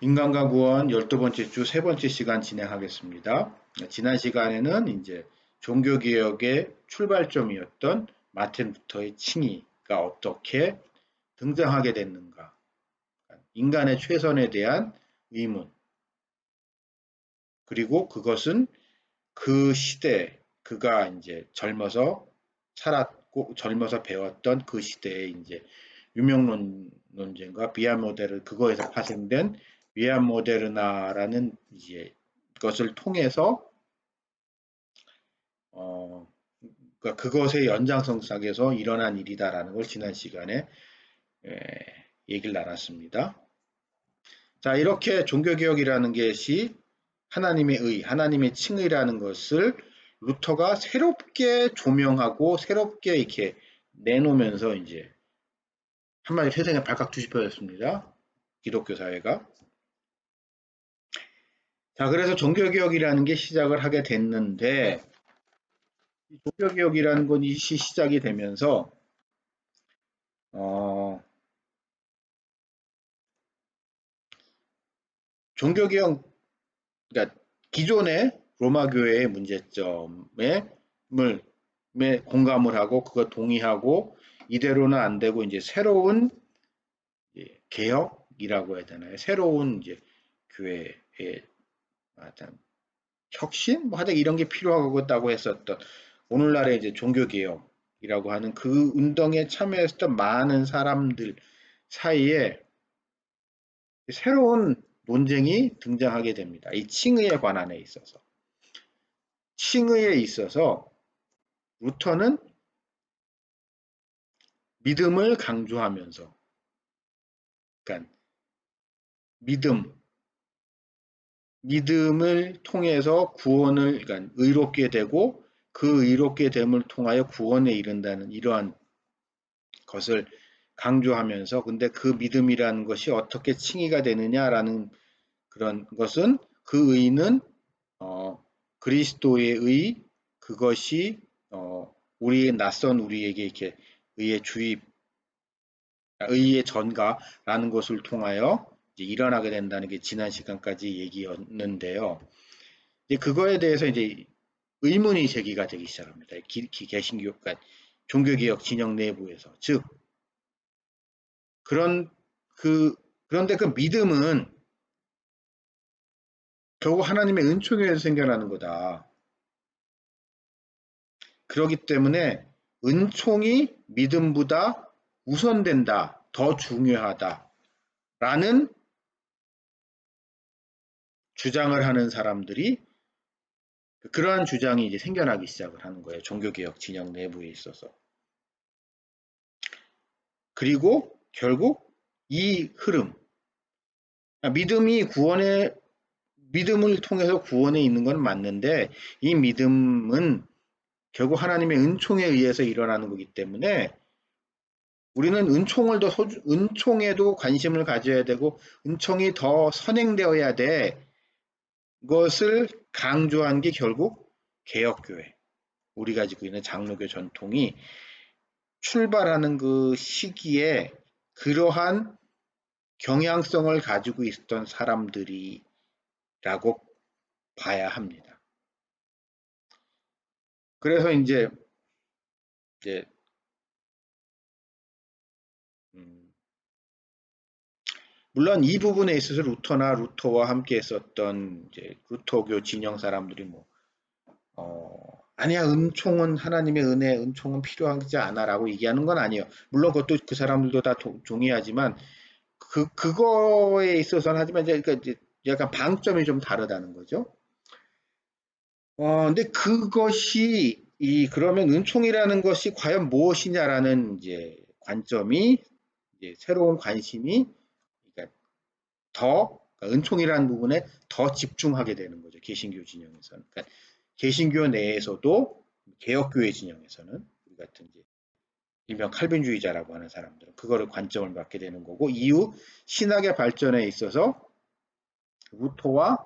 인간과 구원 12번째 주 세 번째 시간 진행하겠습니다. 지난 시간에는 이제 종교개혁의 출발점이었던 마틴 루터의 칭의가 어떻게 등장하게 됐는가, 인간의 최선에 대한 의문, 그리고 그것은 그 시대, 그가 이제 젊어서 살았고 젊어서 배웠던 그 시대의 이제 유명론 논쟁과 비안 모델을 그거에서 파생된 비안 모데르나라는 이제 것을 통해서 그러니까 그것의 연장선상에서 일어난 일이다라는 걸 지난 시간에 얘기를 나눴습니다. 자, 이렇게 종교개혁이라는 것이 하나님의 의, 하나님의 칭의라는 것을 루터가 새롭게 조명하고 새롭게 이렇게 내놓으면서 이제 한마디 세상에 발칵 뒤집혀졌습니다. 기독교 사회가. 자, 그래서 종교개혁이라는 게 시작을 하게 됐는데, 종교개혁이라는 것이 시작이 되면서, 종교개혁, 그러니까 기존의 로마 교회의 문제점에 공감을 하고, 그거 동의하고, 이대로는 안 되고, 이제 새로운 개혁이라고 해야 되나요? 새로운 이제 교회의 혁신? 뭐 하여튼 이런 게 필요하다고 했었던 오늘날의 이제 종교개혁이라고 하는 그 운동에 참여했었던 많은 사람들 사이에 새로운 논쟁이 등장하게 됩니다. 이 칭의에 관한에 있어서. 칭의에 있어서 루터는 믿음을 강조하면서, 그러니까 믿음을 통해서 구원을, 그러니까 의롭게 되고 그 의롭게 됨을 통하여 구원에 이른다는 이러한 것을 강조하면서, 근데 그 믿음이라는 것이 어떻게 칭의가 되느냐라는 그런 것은 그 의는 그리스도의 의, 그것이 우리의 낯선 우리에게 이렇게 의의 주입, 의의 전가라는 것을 통하여 이제 일어나게 된다는 게 지난 시간까지 얘기였는데요. 이제 그거에 대해서 이제 의문이 제기가 되기 시작합니다. 개신교, 그러니까 종교개혁 진영 내부에서. 즉, 그런데 그 믿음은 결국 하나님의 은총에 의해서 생겨나는 거다. 그렇기 때문에 은총이 믿음보다 우선된다, 더 중요하다 라는 주장을 하는 사람들이, 그러한 주장이 이제 생겨나기 시작을 하는 거예요. 종교개혁 진영 내부에 있어서. 그리고 결국 이 흐름, 믿음을 통해서 구원에 있는 건 맞는데, 이 믿음은 결국 하나님의 은총에 의해서 일어나는 거기 때문에 우리는 은총에도 관심을 가져야 되고 은총이 더 선행되어야 돼. 것을 강조한 게 결국 개혁교회, 우리가 지고 있는 장로교 전통이 출발하는 그 시기에 그러한 경향성을 가지고 있었던 사람들이라고 봐야 합니다. 그래서 이제 물론 이 부분에 있어서 루터와 함께 했었던 이제 루터교 진영 사람들이 아니야, 은총은 하나님의 은혜, 은총은 필요하지 않아라고 얘기하는 건 아니에요. 물론 그것도 그 사람들도 다 동의하지만 그거에 있어서는 하지만 이제 약간 방점이 좀 다르다는 거죠. 근데 그것이 그러면 은총이라는 것이 과연 무엇이냐라는 이제 관점이, 이제 새로운 관심이, 그러니까 그러니까 은총이라는 부분에 더 집중하게 되는 거죠. 개신교 진영에서는. 그러니까 개신교 내에서도 개혁교회 진영에서는 우리 같은 이제 일명 칼빈주의자라고 하는 사람들은 그거를 관점을 갖게 되는 거고, 이후 신학의 발전에 있어서 루터와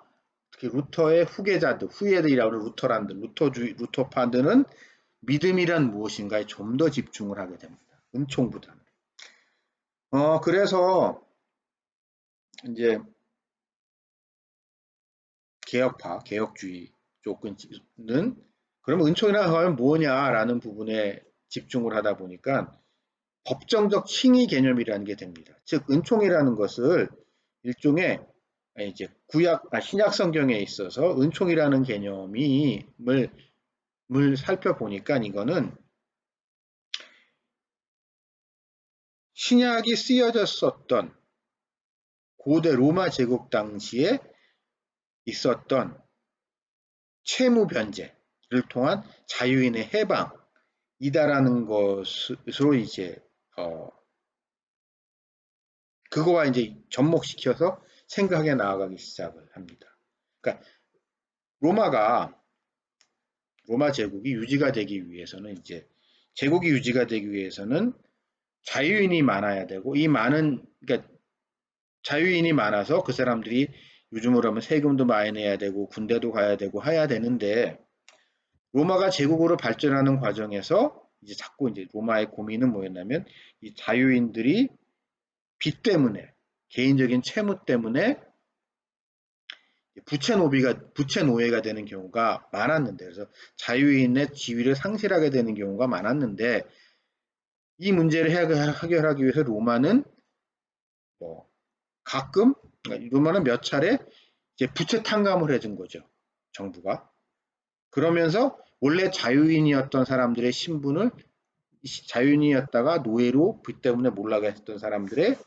특히 루터의 후예들이라고 하는 루터파들은 믿음이란 무엇인가에 좀 더 집중을 하게 됩니다. 은총보다는. 그래서 이제 개혁파, 개혁주의 쪽은 그러면 은총이라고 하면 뭐냐라는 부분에 집중을 하다 보니까 법정적 칭의 개념이라는 게 됩니다. 즉 은총이라는 것을 일종의 이제 신약 성경에 있어서 은총이라는 개념을 살펴보니까 이거는 신약이 쓰여졌었던 고대 로마 제국 당시에 있었던 채무 변제를 통한 자유인의 해방이다라는 것으로 이제 그거와 이제 접목시켜서 생각해 나아가기 시작을 합니다. 그러니까 로마 제국이 유지가 되기 위해서는 이제 제국이 유지가 되기 위해서는 자유인이 많아야 되고 이 많은 그러니까 자유인이 많아서 그 사람들이 요즘으로 하면 세금도 많이 내야 되고 군대도 가야 되고 해야 되는데 로마가 제국으로 발전하는 과정에서 이제 자꾸 이제 로마의 고민은 뭐였냐면 이 자유인들이 빚 때문에 개인적인 채무 때문에 부채 노예가 되는 경우가 많았는데 그래서 자유인의 지위를 상실하게 되는 경우가 많았는데 이 문제를 해결하기 위해서 로마는 뭐 가끔 로마는 몇 차례 이제 부채 탕감을 해준 거죠 정부가 그러면서 원래 자유인이었던 사람들의 신분을 자유인이었다가 노예로 빚 때문에 몰락가 했던 사람들을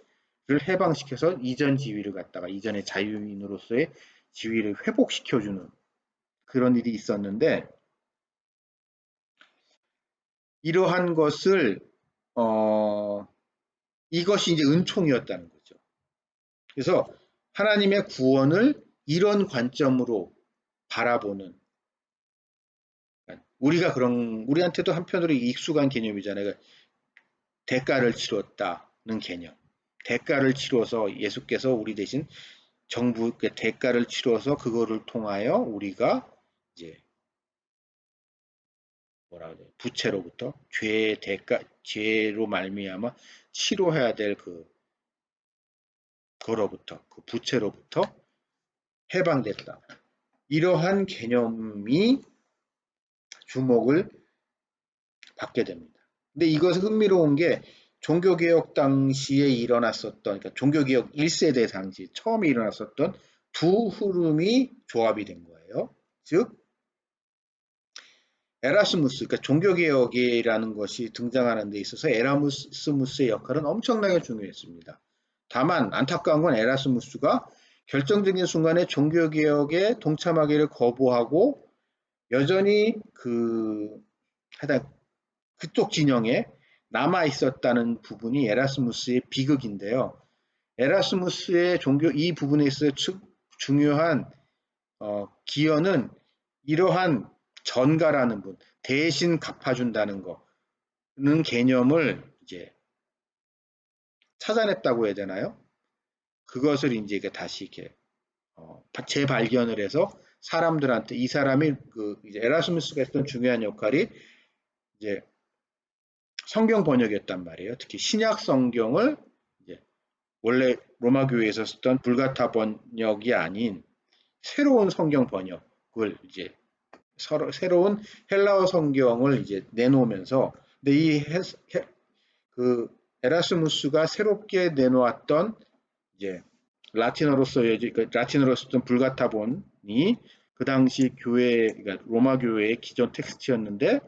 해방시켜서 이전 지위를 갖다가 이전의 자유인으로서의 지위를 회복시켜주는 그런 일이 있었는데 이러한 것을 이것이 이제 은총이었다는 거죠. 그래서 하나님의 구원을 이런 관점으로 바라보는 우리한테도 한편으로 익숙한 개념이잖아요. 대가를 치렀다는 개념. 대가를 치러서 예수께서 우리 대신 정부의 대가를 치러서 그거를 통하여 우리가 이제 뭐라 그래 부채로부터 죄의 대가 죄로 말미암아 치료해야 될 그거로부터 그 부채로부터 해방됐다. 이러한 개념이 주목을 받게 됩니다. 근데 이것은 흥미로운 게 종교개혁 당시에 일어났었던 그러니까 종교개혁 1세대 당시 처음에 일어났었던 두 흐름이 조합이 된 거예요. 즉 에라스무스, 그러니까 종교개혁이라는 것이 등장하는 데 있어서 에라스무스의 역할은 엄청나게 중요했습니다. 다만 안타까운 건 에라스무스가 결정적인 순간에 종교개혁에 동참하기를 거부하고 여전히 하여튼 그쪽 진영에 남아 있었다는 부분이 에라스무스의 비극인데요. 에라스무스의 이 부분에 있어 중요한 기여는 이러한 전가라는 분, 대신 갚아준다는 거는 개념을 이제 찾아냈다고 해야 되나요? 그것을 이제 다시 이렇게 재발견을 해서 사람들한테 이 사람이 이제 에라스무스가 했던 중요한 역할이 이제 성경 번역이었단 말이에요. 특히 신약 성경을 이제 원래 로마 교회에서 쓰던 불가타 번역이 아닌 새로운 성경 번역을 이제 새로운 헬라어 성경을 이제 내놓으면서 근데 그 에라스무스가 새롭게 내놓았던 이제 라틴어로 쓰던 불가타본이 그 당시 그러니까 로마 교회의 기존 텍스트였는데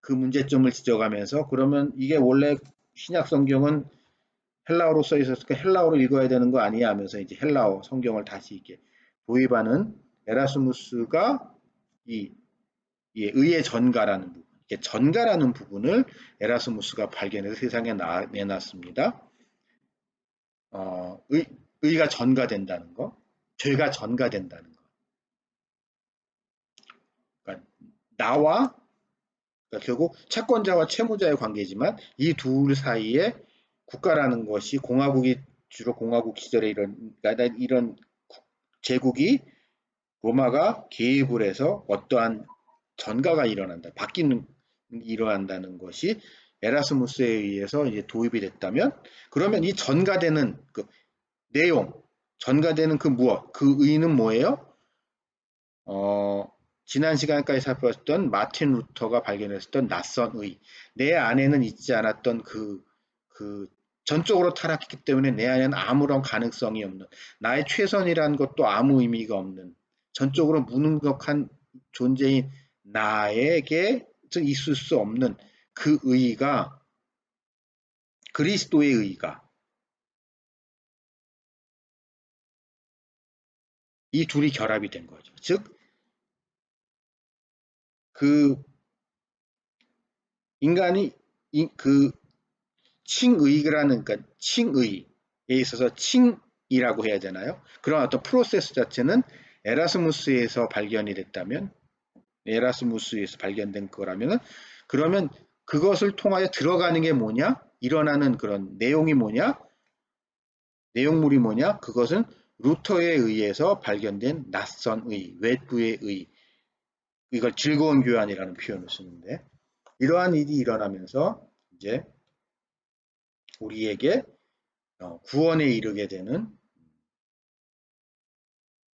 그 문제점을 지적하면서 그러면 이게 원래 신약 성경은 헬라어로 써 있었으니까 헬라어로 읽어야 되는 거 아니야 하면서 이제 헬라어 성경을 다시 이렇게 도입하는 에라스무스가 이 의의 전가라는 부분, 전가라는 부분을 에라스무스가 발견해서 세상에 내놨습니다. 의가 전가된다는 거, 죄가 전가된다는 거. 그러니까 나와 그러니까 결국 채권자와 채무자의 관계지만 이 둘 사이에 국가라는 것이 주로 공화국 시절에 이런 제국이 로마가 개입을 해서 어떠한 전가가 일어난다는 것이 에라스무스에 의해서 이제 도입이 됐다면 그러면 이 전가되는 그 내용, 전가되는 그 의는 뭐예요? 지난 시간까지 살펴봤던 마틴 루터가 발견했었던 낯선 의, 내 안에는 있지 않았던 그 전적으로 타락했기 때문에 내 안에는 아무런 가능성이 없는, 나의 최선이라는 것도 아무 의미가 없는, 전적으로 무능력한 존재인 나에게 있을 수 없는 그 의의가, 그리스도의 의의가, 이 둘이 결합이 된 거죠. 즉, 그 인간이 그 칭의라는, 그러니까 칭의에 있어서 칭이라고 해야 되나요? 그런 어떤 프로세스 자체는 에라스무스에서 발견이 됐다면, 에라스무스에서 발견된 거라면은, 그러면 그것을 통하여 들어가는 게 뭐냐? 일어나는 그런 내용이 뭐냐? 내용물이 뭐냐? 그것은 루터에 의해서 발견된 낯선 의, 외부의 의, 이걸 즐거운 교환이라는 표현을 쓰는데, 이러한 일이 일어나면서 이제 우리에게 구원에 이르게 되는,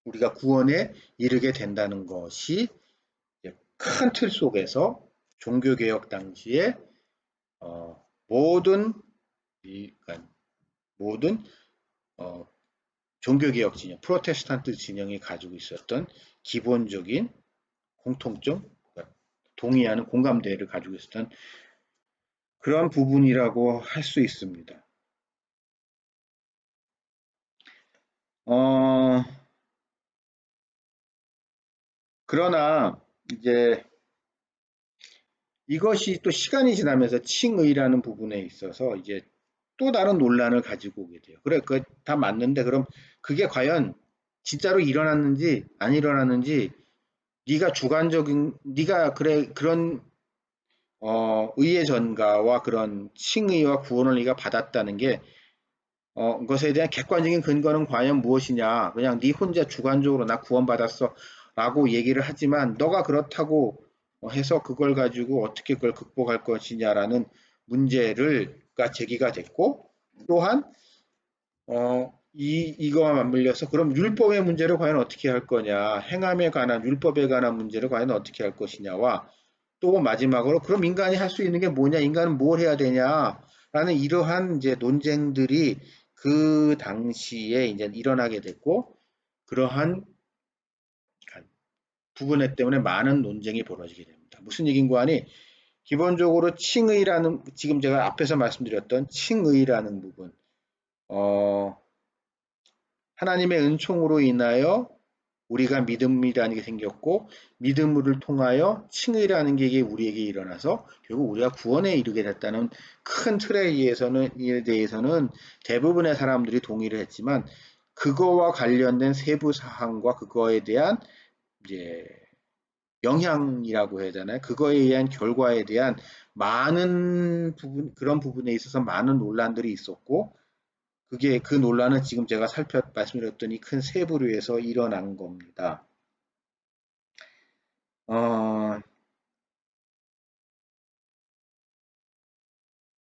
우리가 구원에 이르게 된다는 것이 큰 틀 속에서 종교개혁 당시에 모든 그러니까 모든 종교개혁 진영, 프로테스탄트 진영이 가지고 있었던 기본적인 공통점, 그러니까 동의하는 공감대를 가지고 있었던 그런 부분이라고 할 수 있습니다. 어, 그러나 이제 이것이 또 시간이 지나면서 칭의라는 부분에 있어서 이제 또 다른 논란을 가지고 오게 돼요. 그래, 그 다 맞는데 그럼 그게 과연 진짜로 일어났는지 안 일어났는지, 네가 주관적인, 네가 그래 그런 의의 전가와 그런 칭의와 구원을 네가 받았다는 게 것에 대한 객관적인 근거는 과연 무엇이냐? 그냥 네 혼자 주관적으로 나 구원받았어 라고 얘기를 하지만, 너가 그렇다고 해서 그걸 가지고 어떻게 그걸 극복할 것이냐라는 문제가 제기가 됐고, 또한 이거와 맞물려서 그럼 율법의 문제를 과연 어떻게 할 거냐, 행함에 관한 율법에 관한 문제를 과연 어떻게 할 것이냐와, 또 마지막으로 그럼 인간이 할 수 있는 게 뭐냐, 인간은 뭘 해야 되냐라는 이러한 이제 논쟁들이 그 당시에 이제 일어나게 됐고, 그러한 부분 때문에 많은 논쟁이 벌어지게 됩니다. 무슨 얘기인고 하니, 기본적으로 칭의라는, 지금 제가 앞에서 말씀드렸던 칭의라는 부분, 어, 하나님의 은총으로 인하여 우리가 믿음이라는 게 생겼고, 믿음을 통하여 칭의라는 게 우리에게 일어나서 결국 우리가 구원에 이르게 됐다는 큰 틀에 의해서는, 이에 대해서는 대부분의 사람들이 동의를 했지만, 그거와 관련된 세부 사항과 그거에 대한 이제 영향이라고 해야 되나요? 그거에 의한 결과에 대한 많은 부분, 그런 부분에 있어서 많은 논란들이 있었고, 그게 그 논란은 지금 제가 말씀드렸던 이 큰 세부류에서 일어난 겁니다. 어,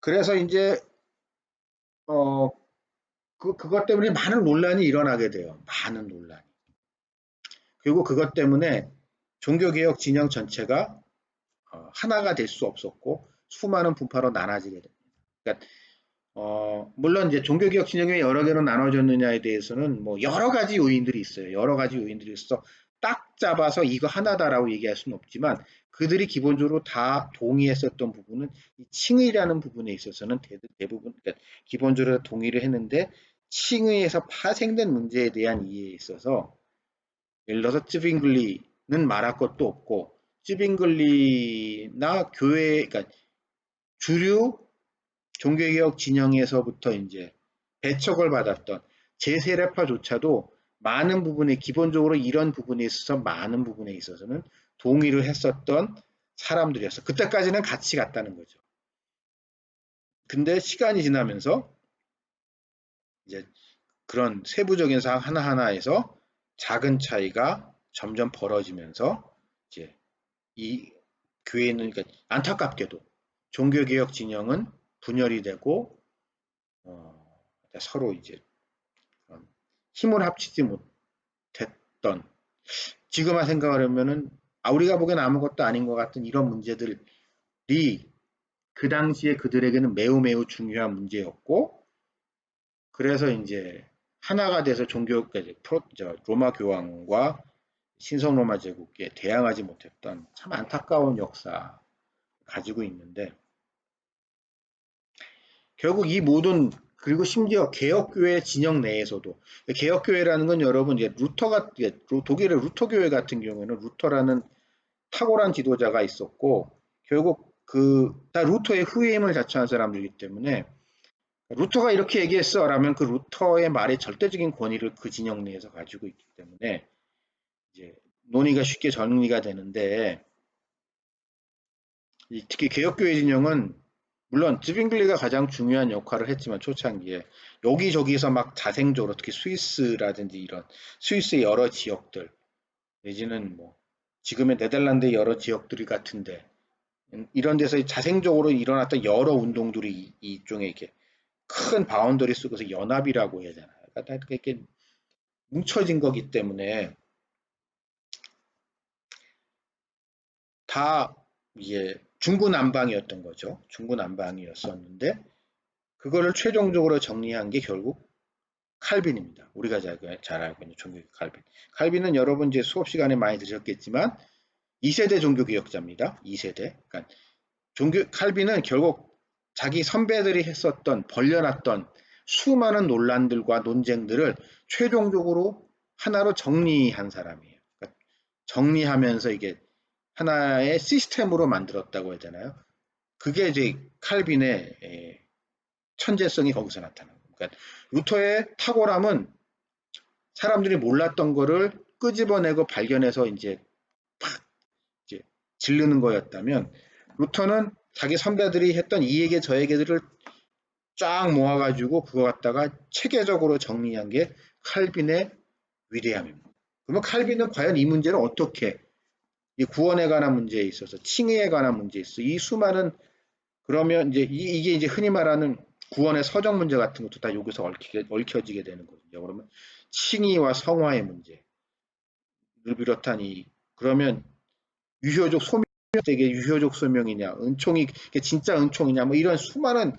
그래서 이제 어, 그것 때문에 많은 논란이 일어나게 돼요. 많은 논란이. 그리고 그것 때문에 종교개혁 진영 전체가 하나가 될 수 없었고 수많은 분파로 나눠지게 됩니다. 그러니까 물론 이제 종교개혁 진영이 여러 개로 나눠졌느냐에 대해서는 뭐 여러 가지 요인들이 있어요. 여러 가지 요인들이 있어 딱 잡아서 이거 하나다라고 얘기할 수는 없지만, 그들이 기본적으로 다 동의했었던 부분은 이 칭의라는 부분에 있어서는 대부분, 그러니까 기본적으로 동의를 했는데, 칭의에서 파생된 문제에 대한 이해에 있어서 예를 들어서 쯔빙글리는 말할 것도 없고, 쯔빙글리나 교회, 그러니까 주류 종교개혁 진영에서부터 이제 배척을 받았던 제세례파조차도 많은 부분에, 기본적으로 이런 부분에 있어서 많은 부분에 있어서는 동의를 했었던 사람들이었어. 그때까지는 같이 갔다는 거죠. 근데 시간이 지나면서 이제 그런 세부적인 사항 하나하나에서 작은 차이가 점점 벌어지면서 이제 이 교회는, 그러니까 안타깝게도 종교개혁 진영은 분열이 되고 서로 이제 힘을 합치지 못했던, 지금만 생각을 하면은 우리가 보기엔 아무것도 아닌 것 같은 이런 문제들이 그 당시에 그들에게는 매우 매우 중요한 문제였고, 그래서 이제 하나가 돼서 종교까지 로마 교황과 신성 로마 제국에 대항하지 못했던 참 안타까운 역사 가지고 있는데, 결국 이 모든, 그리고 심지어 개혁교회 진영 내에서도, 개혁교회라는 건 여러분 이제 독일의 루터 교회 같은 경우에는 루터라는 탁월한 지도자가 있었고, 결국 다 루터의 후임을 자처한 사람들이기 때문에, 루터가 이렇게 얘기했어라면 그 루터의 말에 절대적인 권위를 그 진영 내에서 가지고 있기 때문에 이제 논의가 쉽게 정리가 되는데, 특히 개혁교회 진영은 물론 즈빙글리가 가장 중요한 역할을 했지만 초창기에 여기저기서 막 자생적으로, 특히 스위스라든지 이런 스위스의 여러 지역들 내지는 뭐 지금의 네덜란드의 여러 지역들이 같은데, 이런 데서 자생적으로 일어났던 여러 운동들이 이쪽에 이렇게 큰 바운더리 속에서 연합이라고 해야 되나요? 그러니까 이렇게 뭉쳐진 거기 때문에 다 이게 중구난방이었던 거죠. 중구난방이었었는데, 그거를 최종적으로 정리한 게 결국 칼빈입니다. 우리가 잘 알고 있는 종교개혁 칼빈. 칼빈은 여러분 이제 수업 시간에 많이 들으셨겠지만 2세대 종교개혁자입니다. 2세대. 그러니까 칼빈은 결국 자기 선배들이 했었던, 벌려놨던 수많은 논란들과 논쟁들을 최종적으로 하나로 정리한 사람이에요. 그러니까 정리하면서 이게 하나의 시스템으로 만들었다고 해야 되나요? 그게 이제 칼빈의 천재성이 거기서 나타나는 거예요. 그러니까 루터의 탁월함은 사람들이 몰랐던 거를 끄집어내고 발견해서 이제 팍 이제 지르는 거였다면, 루터는 자기 선배들이 했던 이 얘기 저 얘기들을 쫙 모아가지고 그거 갖다가 체계적으로 정리한 게 칼빈의 위대함입니다. 그러면 칼빈은 과연 이 문제를 어떻게, 이 구원에 관한 문제에 있어서, 칭의에 관한 문제에 있어서 이 수많은, 그러면 이제 이게 이제 흔히 말하는 구원의 서적 문제 같은 것도 다 여기서 얽혀지게 되는 거거든요. 그러면 칭의와 성화의 문제를 비롯한 그러면 유효적 소명, 이게 유효적 소명이냐, 은총이 진짜 은총이냐, 뭐 이런 수많은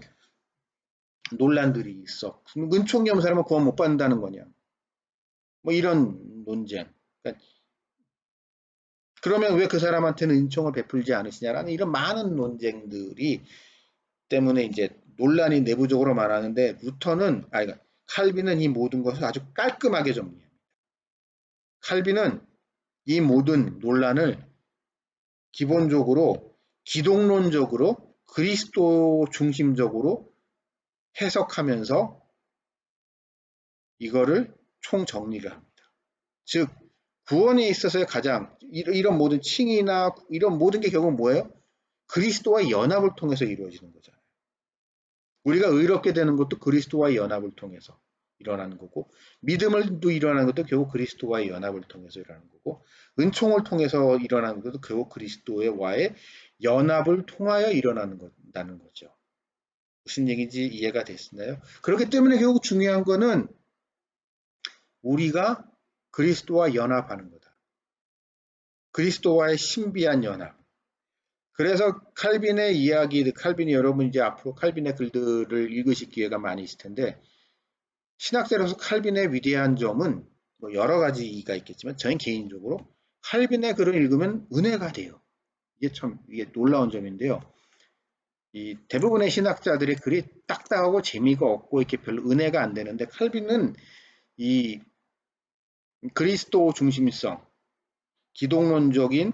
논란들이 있어. 은총이 없는 사람은 구원 못 받는다는 거냐, 뭐 이런 논쟁. 그러니까 그러면 왜 그 사람한테는 은총을 베풀지 않으시냐라는 이런 많은 논쟁들이 때문에 이제 논란이 내부적으로 말하는데, 그러니까 칼빈은 이 모든 것을 아주 깔끔하게 정리합니다. 칼빈은 이 모든 논란을 기본적으로 기독론적으로 그리스도 중심적으로 해석하면서 이거를 총정리를 합니다. 즉 구원에 있어서의 가장 이런 모든 칭의나 이런 모든 게 결국 뭐예요? 그리스도와의 연합을 통해서 이루어지는 거잖아요. 우리가 의롭게 되는 것도 그리스도와의 연합을 통해서 일어나는 거고, 믿음을도 일어나는 것도 결국 그리스도와의 연합을 통해서 일어나는 거고, 은총을 통해서 일어나는 것도 결국 그리스도와의 연합을 통하여 일어나는 거죠. 무슨 얘기인지 이해가 됐나요? 그렇기 때문에 결국 중요한 거는 우리가 그리스도와 연합하는 거다. 그리스도와의 신비한 연합. 그래서 칼빈의 이야기, 칼빈이 여러분 이제 앞으로 칼빈의 글들을 읽으실 기회가 많이 있을 텐데, 신학자로서 칼빈의 위대한 점은 뭐 여러 가지가 있겠지만 저는 개인적으로 칼빈의 글을 읽으면 은혜가 돼요. 이게 놀라운 점인데요. 이 대부분의 신학자들의 글이 딱딱하고 재미가 없고 이렇게 별로 은혜가 안 되는데, 칼빈은 이 그리스도 중심성, 기독론적인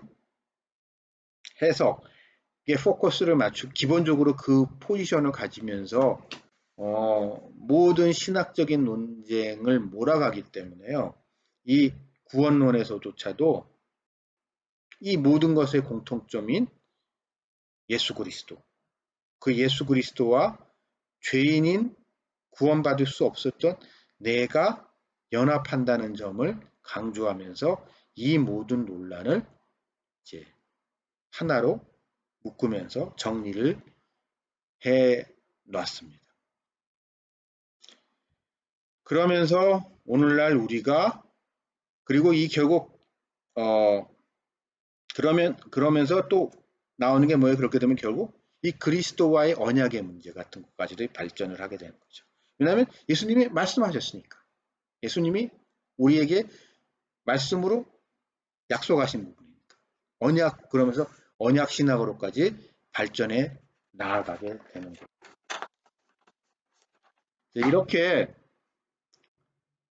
해석에 포커스를 맞추고 기본적으로 그 포지션을 가지면서 모든 신학적인 논쟁을 몰아가기 때문에요. 이 구원론에서조차도 이 모든 것의 공통점인 예수 그리스도, 그 예수 그리스도와 죄인인 구원받을 수 없었던 내가 연합한다는 점을 강조하면서 이 모든 논란을 이제 하나로 묶으면서 정리를 해 놨습니다. 그러면서 오늘날 우리가, 그리고 이 결국 어, 그러면서 또 나오는 게 뭐예요? 그렇게 되면 결국 이 그리스도와의 언약의 문제 같은 것까지도 발전을 하게 되는 거죠. 왜냐하면 예수님이 말씀하셨으니까. 예수님이 우리에게 말씀으로 약속하신 부분이니까. 언약, 그러면서 언약 신학으로까지 발전해 나아가게 되는 거죠. 이렇게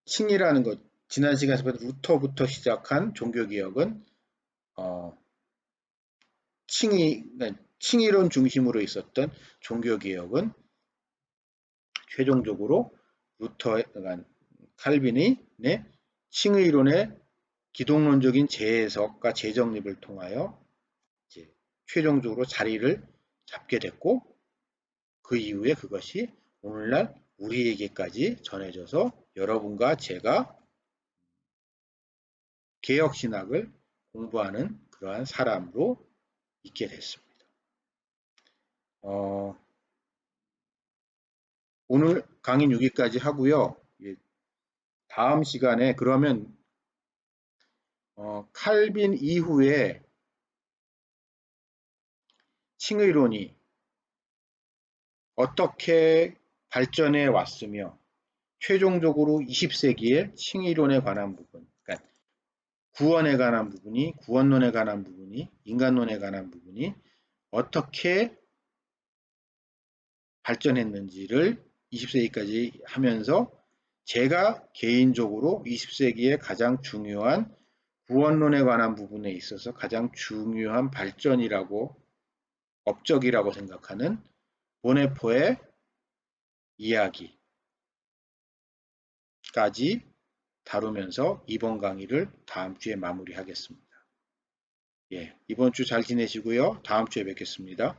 칭이라는 것, 지난 시간에서 루터부터 시작한 종교개혁은 어, 칭의론 중심으로 있었던 종교개혁은 최종적으로 루터, 칼빈의 칭의론의 기독론적인 재해석과 재정립을 통하여 이제 최종적으로 자리를 잡게 됐고, 그 이후에 그것이 오늘날 우리에게까지 전해져서 여러분과 제가 개혁신학을 공부하는 그러한 사람으로 있게 됐습니다. 오늘 강의 6기까지 하고요. 다음 시간에 그러면 칼빈 이후에 칭의론이 어떻게 발전해 왔으며 최종적으로 20세기의 칭의론에 관한 부분, 그러니까 구원에 관한 부분이, 구원론에 관한 부분이, 인간론에 관한 부분이 어떻게 발전했는지를 20세기까지 하면서 제가 개인적으로 20세기의 가장 중요한 구원론에 관한 부분에 있어서 가장 중요한 발전이라고, 업적이라고 생각하는 보네포의 이야기까지 다루면서 이번 강의를 다음 주에 마무리하겠습니다. 이번 주 잘 지내시고요. 다음 주에 뵙겠습니다.